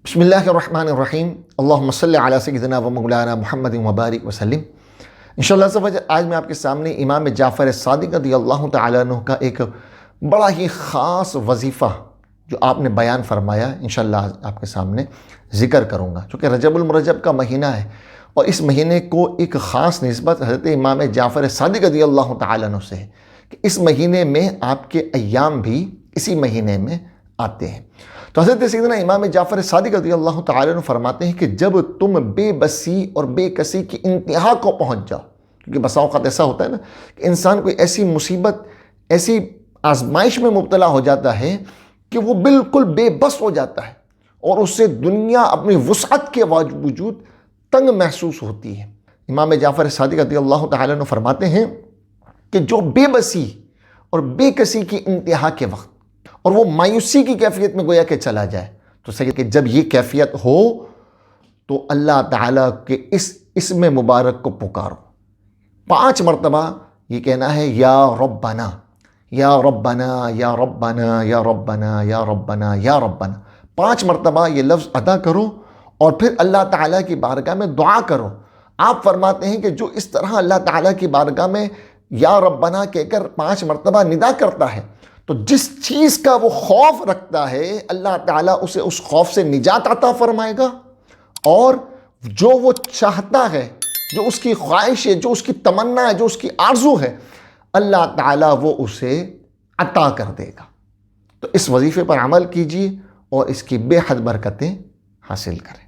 بسم اللہ الرحمن الرحیم اللہم صلی علی سیدنا و مولانا محمد وبارک وسلم۔ انشاءاللہ سے آج میں آپ کے سامنے امام جعفر صادق رضی اللہ تعالیٰ عنہ کا ایک بڑا ہی خاص وظیفہ جو آپ نے بیان فرمایا انشاءاللہ آپ کے سامنے ذکر کروں گا، چونکہ رجب المرجب کا مہینہ ہے اور اس مہینے کو ایک خاص نسبت حضرت امام جعفر صادق رضی اللہ تعالیٰ عنہ سے ہے کہ اس مہینے میں آپ کے ایام بھی اسی مہینے میں آتے ہیں۔ تو حضرت سیدنا امام جعفر صادق رضی اللہ تعالیٰ عنہ فرماتے ہیں کہ جب تم بے بسی اور بے کسی کی انتہا کو پہنچ جاؤ، کیونکہ بسا اوقات ایسا ہوتا ہے نا کہ انسان کوئی ایسی مصیبت، ایسی آزمائش میں مبتلا ہو جاتا ہے کہ وہ بالکل بے بس ہو جاتا ہے اور اس سے دنیا اپنی وسعت کے وجود تنگ محسوس ہوتی ہے۔ امام جعفر صادق رضی اللہ تعالیٰ عنہ فرماتے ہیں کہ جو بے بسی اور بے کسی کی انتہا کے وقت اور وہ مایوسی کی کیفیت میں گویا کہ چلا جائے، تو صحیح کہ جب یہ کیفیت ہو تو اللہ تعالیٰ کے اس اسم مبارک کو پکارو، 5 مرتبہ یہ کہنا ہے یا ربنا یا ربنا یا ربنا یا ربنا یا ربنا یا ربنا، 5 مرتبہ یہ لفظ ادا کرو اور پھر اللہ تعالیٰ کی بارگاہ میں دعا کرو۔ آپ فرماتے ہیں کہ جو اس طرح اللہ تعالیٰ کی بارگاہ میں یا ربنا کہہ کر 5 مرتبہ ندا کرتا ہے تو جس چیز کا وہ خوف رکھتا ہے اللہ تعالیٰ اسے اس خوف سے نجات عطا فرمائے گا، اور جو وہ چاہتا ہے، جو اس کی خواہش ہے، جو اس کی تمنا ہے، جو اس کی آرزو ہے، اللہ تعالیٰ وہ اسے عطا کر دے گا۔ تو اس وظیفے پر عمل کیجیے اور اس کی بے حد برکتیں حاصل کریں۔